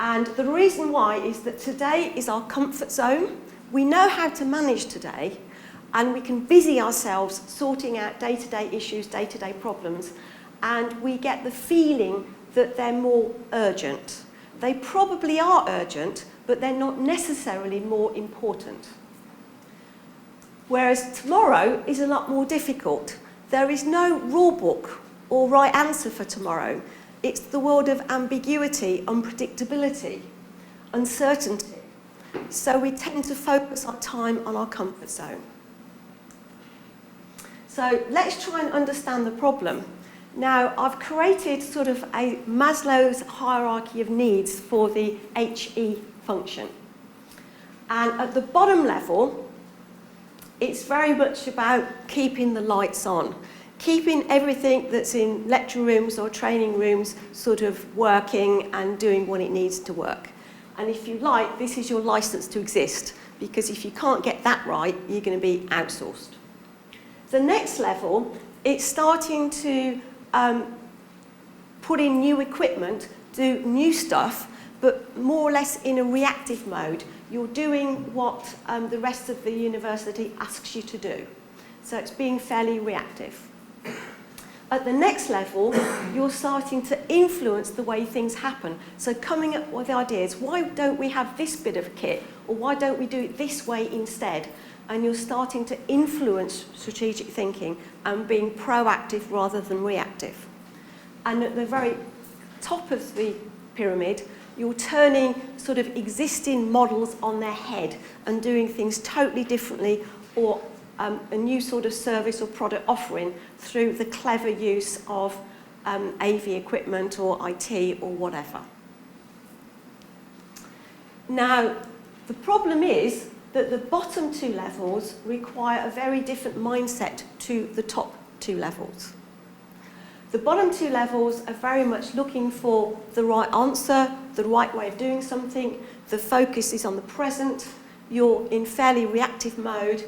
And the reason why is that today is our comfort zone. We know how to manage today, and we can busy ourselves sorting out day-to-day issues, day-to-day problems, and we get the feeling that they're more urgent. They probably are urgent, but they're not necessarily more important. Whereas tomorrow is a lot more difficult. There is no rule book or right answer for tomorrow. It's the world of ambiguity, unpredictability, uncertainty. So we tend to focus our time on our comfort zone. So let's try and understand the problem. Now, I've created sort of a Maslow's hierarchy of needs for the HE function. And at the bottom level, it's very much about keeping the lights on, keeping everything that's in lecture rooms or training rooms sort of working and doing what it needs to work. And if you like, this is your license to exist, because if you can't get that right, you're going to be outsourced. The next level, it's starting to put in new equipment, do new stuff, but more or less in a reactive mode. You're doing what the rest of the university asks you to do. So it's being fairly reactive. At the next level, you're starting to influence the way things happen. So coming up with ideas, why don't we have this bit of kit? Or why don't we do it this way instead? And you're starting to influence strategic thinking and being proactive rather than reactive. And at the very top of the pyramid, you're turning sort of existing models on their head and doing things totally differently, or a new sort of service or product offering through the clever use of AV equipment or IT or whatever. Now, the problem is that the bottom two levels require a very different mindset to the top two levels. The bottom two levels are very much looking for the right answer, the right way of doing something. The focus is on the present. You're in fairly reactive mode,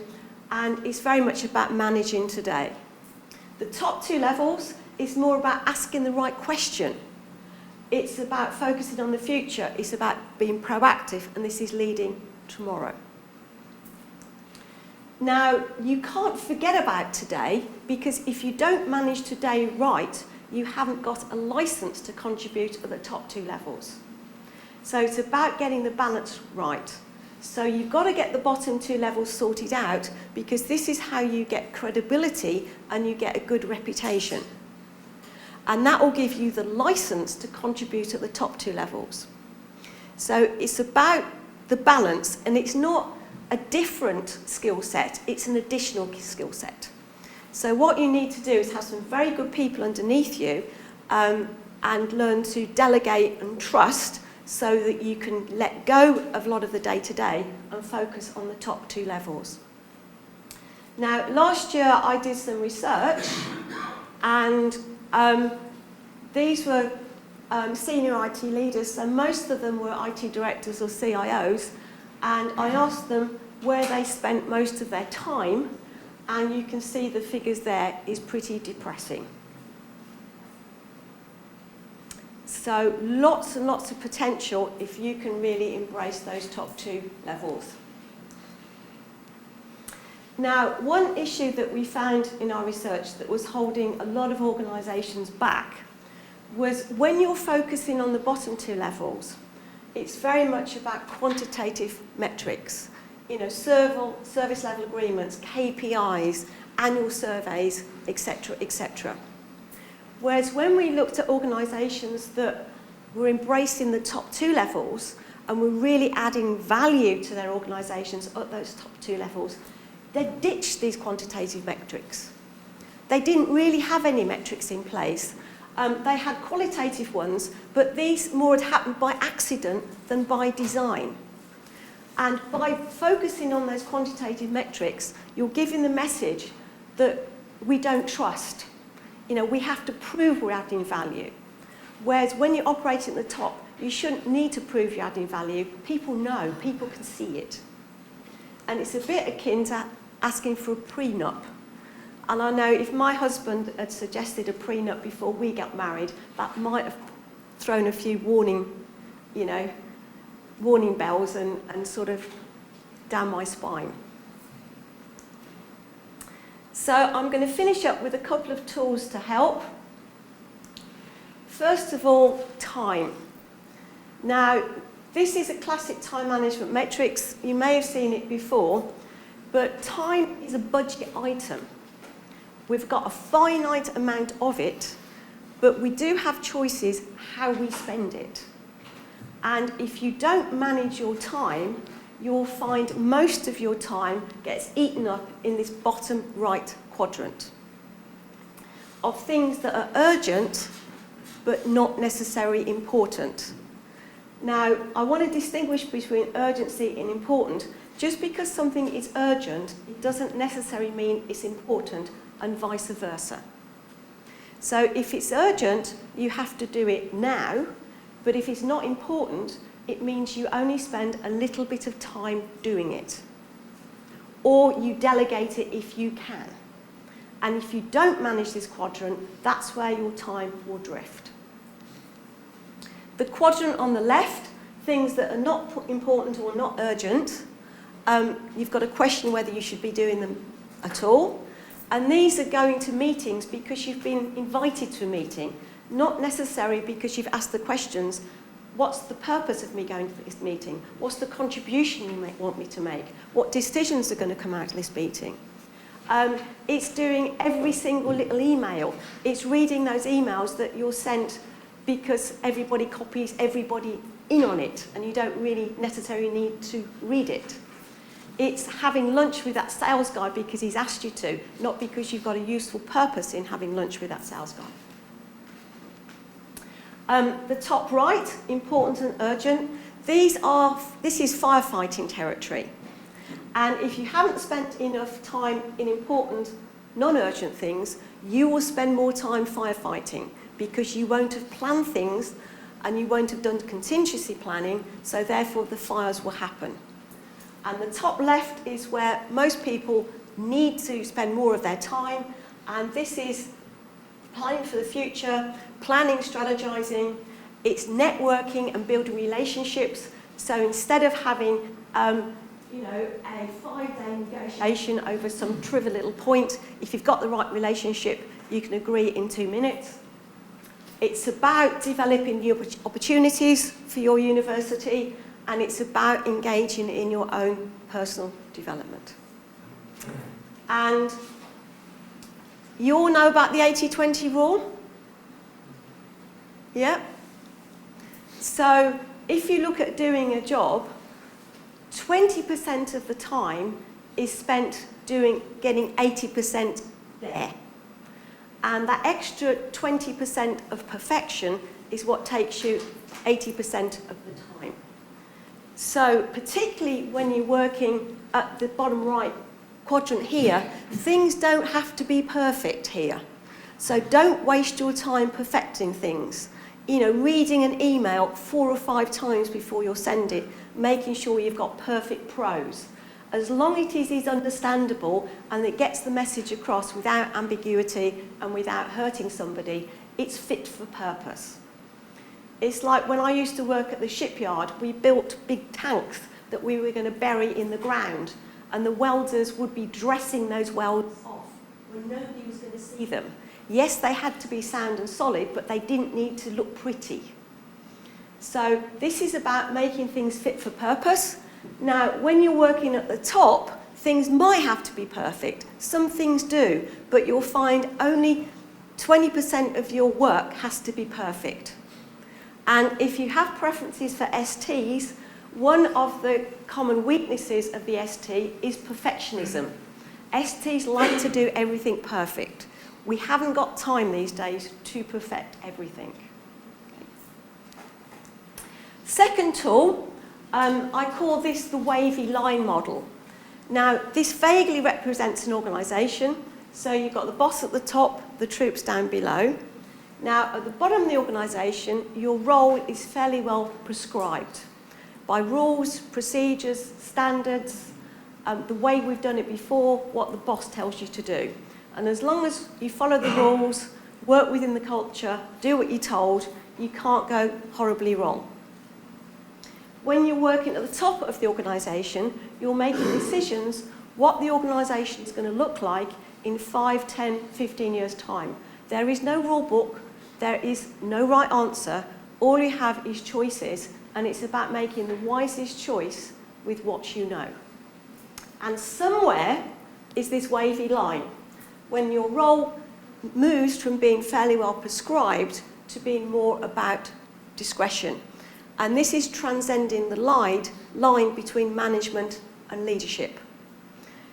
and it's very much about managing today. The top two levels is more about asking the right question. It's about focusing on the future. It's about being proactive, and this is leading tomorrow. Now, you can't forget about today, because if you don't manage today right, you haven't got a license to contribute at the top two levels. So it's about getting the balance right. So you've got to get the bottom two levels sorted out, because this is how you get credibility and you get a good reputation. And that will give you the license to contribute at the top two levels. So it's about the balance, and it's not a different skill set, it's an additional skill set. So what you need to do is have some very good people underneath you and learn to delegate and trust, so that you can let go of a lot of the day-to-day and focus on the top two levels. Now, last year I did some research, and these were senior IT leaders, so most of them were IT directors or CIOs, and I asked them where they spent most of their time, and you can see the figures there is pretty depressing. So lots and lots of potential if you can really embrace those top two levels. Now, one issue that we found in our research that was holding a lot of organisations back was when you're focusing on the bottom two levels, it's very much about quantitative metrics, you know, service level agreements, KPIs, annual surveys, etc., etc. Whereas when we looked at organisations that were embracing the top two levels and were really adding value to their organisations at those top 2 levels, they ditched these quantitative metrics. They didn't really have any metrics in place. They had qualitative ones, but these more had happened by accident than by design. And by focusing on those quantitative metrics, you're giving the message that we don't trust. You know, we have to prove we're adding value. Whereas when you're operating at the top, you shouldn't need to prove you're adding value. People know, people can see it. And it's a bit akin to asking for a prenup. And I know if my husband had suggested a prenup before we got married, that might have thrown a few warning bells and sort of down my spine. So I'm going to finish up with a couple of tools to help. First of all, time. Now, this is a classic time management metrics. You may have seen it before, but time is a budget item. We've got a finite amount of it, but we do have choices how we spend it. And if you don't manage your time, you'll find most of your time gets eaten up in this bottom right quadrant of things that are urgent, but not necessarily important. Now, I want to distinguish between urgency and important. Just because something is urgent, it doesn't necessarily mean it's important, and vice versa. So if it's urgent, you have to do it now, but if it's not important, it means you only spend a little bit of time doing it. Or you delegate it if you can. And if you don't manage this quadrant, that's where your time will drift. The quadrant on the left, things that are not important or not urgent, you've got to question whether you should be doing them at all. And these are going to meetings because you've been invited to a meeting, not necessarily because you've asked the questions, what's the purpose of me going to this meeting? What's the contribution you want me to make? What decisions are going to come out of this meeting? It's doing every single little email. It's reading those emails that you're sent because everybody copies everybody in on it, and you don't really necessarily need to read it. It's having lunch with that sales guy because he's asked you to, not because you've got a useful purpose in having lunch with that sales guy. The top right, important and urgent. This is firefighting territory. And if you haven't spent enough time in important, non-urgent things, you will spend more time firefighting because you won't have planned things and you won't have done contingency planning, so therefore the fires will happen. And the top left is where most people need to spend more of their time, and this is planning for the future, planning, strategizing, it's networking and building relationships. So instead of having a 5-day negotiation over some trivial little point, if you've got the right relationship, you can agree in 2 minutes. It's about developing new opportunities for your university, and it's about engaging in your own personal development. And you all know about the 80-20 rule? Yeah? So if you look at doing a job, 20% of the time is spent getting 80% there. And that extra 20% of perfection is what takes you 80% of the time. So particularly when you're working at the bottom right quadrant here, things don't have to be perfect here. So don't waste your time perfecting things. Reading an email 4 or 5 times before you send it, making sure you've got perfect prose. As long as it is understandable and it gets the message across without ambiguity and without hurting somebody, it's fit for purpose. It's like when I used to work at the shipyard, we built big tanks that we were going to bury in the ground, and the welders would be dressing those welds off when nobody was going to see them. Yes, they had to be sound and solid, but they didn't need to look pretty. So this is about making things fit for purpose. Now, when you're working at the top, things might have to be perfect. Some things do, but you'll find only 20% of your work has to be perfect. And if you have preferences for STs, one of the common weaknesses of the ST is perfectionism. STs like to do everything perfect. We haven't got time these days to perfect everything. Second tool, I call this the wavy line model. Now, this vaguely represents an organisation. So you've got the boss at the top, the troops down below. Now, at the bottom of the organisation, your role is fairly well prescribed by rules, procedures, standards, the way we've done it before, what the boss tells you to do. And as long as you follow the rules, work within the culture, do what you're told, you can't go horribly wrong. When you're working at the top of the organisation, you're making decisions what the organisation is going to look like in 5, 10, 15 years' time. There is no rule book, there is no right answer, all you have is choices, and it's about making the wisest choice with what you know. And somewhere is this wavy line, when your role moves from being fairly well prescribed to being more about discretion. And this is transcending the line between management and leadership.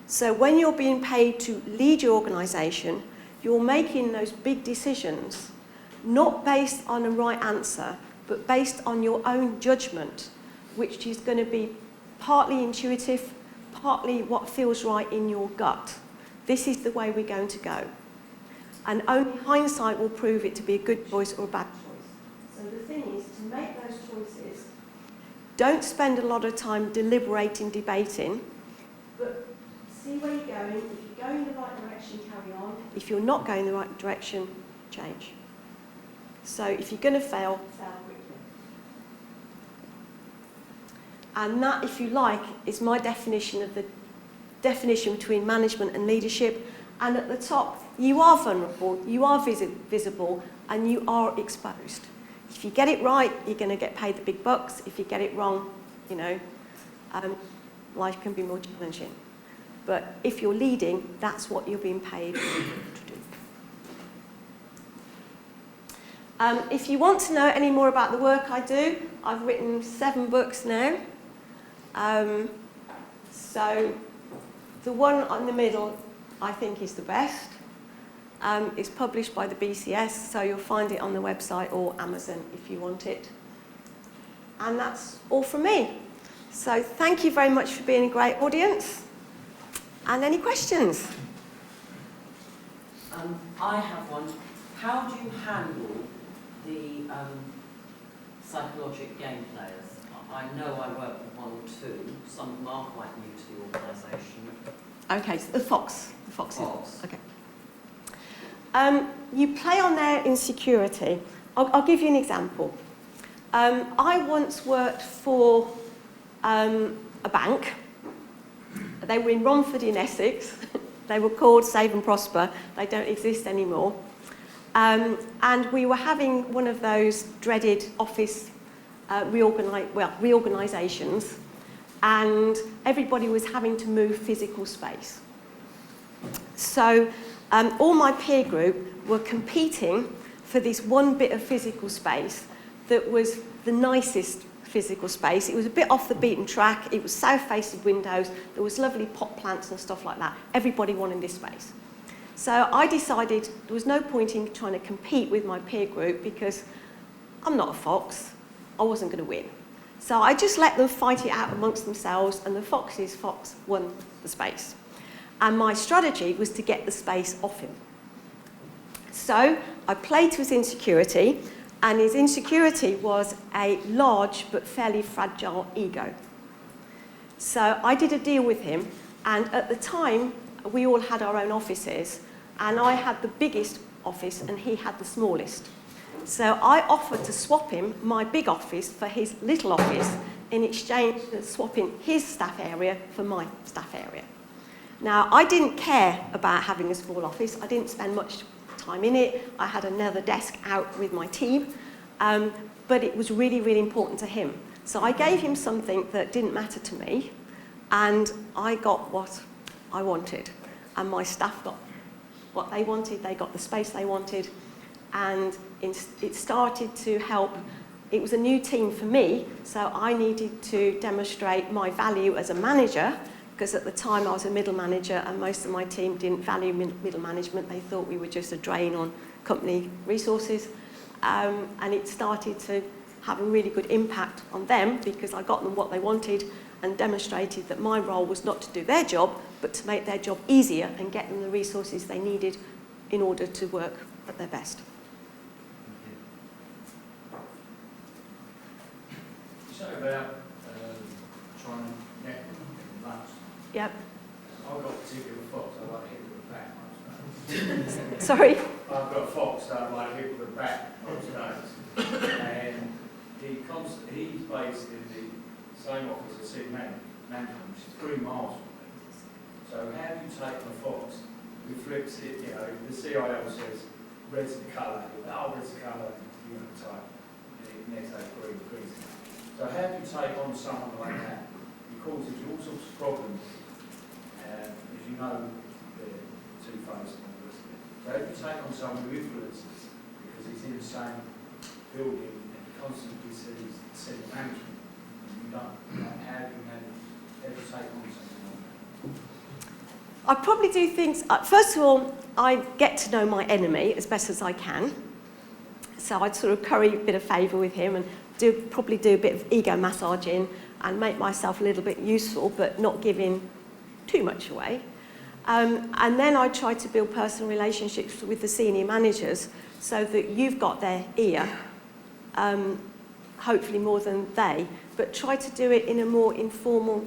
So when you're being paid to lead your organisation, you're making those big decisions, not based on a right answer, but based on your own judgment, which is going to be partly intuitive, partly what feels right in your gut. This is the way we're going to go. And only hindsight will prove it to be a good choice or a bad choice. So the thing is, to make those choices, don't spend a lot of time deliberating, debating, but see where you're going. If you're going in the right direction, carry on. If you're not going in the right direction, change. So if you're going to fail, fail quickly. And that, if you like, is my definition of the definition between management and leadership. And at the top, you are vulnerable, you are visible, and you are exposed. If you get it right, you're going to get paid the big bucks. If you get it wrong, life can be more challenging. But if you're leading, that's what you're being paid to do. If you want to know any more about the work I do, I've written 7 books now. So the one on the middle, I think, is the best. It's published by the BCS, so you'll find it on the website or Amazon if you want it. And that's all from me. So thank you very much for being a great audience. And any questions? I have one. How do you handle the psychologic game players? I know I work with 1 or 2. Some of them are quite new to the organisation. Okay, so the foxes. Fox. Okay. You play on their insecurity. I'll give you an example. I once worked for a bank. They were in Romford in Essex. They were called Save and Prosper. They don't exist anymore. And we were having one of those dreaded office reorganisations, and everybody was having to move physical space. So all my peer group were competing for this one bit of physical space that was the nicest physical space. It was a bit off the beaten track. It was south-facing windows. There was lovely pot plants and stuff like that. Everybody wanted this space. So I decided there was no point in trying to compete with my peer group because I'm not a fox. I wasn't going to win. So I just let them fight it out amongst themselves, and the fox won the space. And my strategy was to get the space off him. So I played to his insecurity, and his insecurity was a large but fairly fragile ego. So I did a deal with him, and at the time, we all had our own offices, and I had the biggest office, and he had the smallest. So I offered to swap him my big office for his little office in exchange for swapping his staff area for my staff area. Now, I didn't care about having a small office. I didn't spend much time in it. I had another desk out with my team, but it was really, really important to him. So I gave him something that didn't matter to me, and I got what I wanted. And my staff got what they wanted. They got the space they wanted. And it started to help it was a new team for me, so I needed to demonstrate my value as a manager, because at the time I was a middle manager and most of my team didn't value middle management. They thought we were just a drain on company resources. And it started to have a really good impact on them because I got them what they wanted and demonstrated that my role was not to do their job, but to make their job easier and get them the resources they needed in order to work at their best. You say about trying to net lunch. Yep. I've got a particular fox, I like to hit with a bat most days. Sorry? I've got a fox that I like to hit with a bat most days. And he's based in the same office as City Management, which is 3 miles from me. So how do you take the fox who flips it, you know, the CIO says, red's the colour, red's the colour, you know, type. Next day, green's the colour. So how do you take on someone like that? It causes you all sorts of problems, as you know, they're two-faced and all this. So how do you take on someone who influences, because he's in the same building and he constantly sees city management, and you don't? How do you take on something like that? I probably do things, first of all, I get to know my enemy as best as I can. So I'd sort of curry a bit of favour with him and probably do a bit of ego massaging and make myself a little bit useful, but not giving too much away. And then I try to build personal relationships with the senior managers so that you've got their ear, hopefully more than they, but try to do it in a more informal,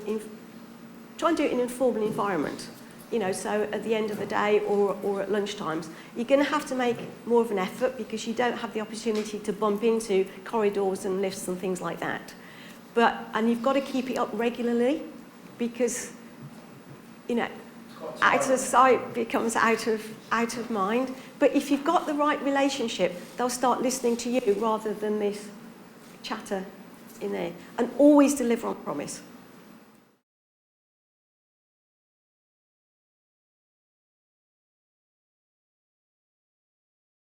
try and do it in an informal environment. You know, so at the end of the day or at lunchtimes, you're going to have to make more of an effort because you don't have the opportunity to bump into corridors and lifts and things like that. And you've got to keep it up regularly because, you know, out of sight becomes out of mind. But if you've got the right relationship, they'll start listening to you rather than this chatter in there. And always deliver on promise.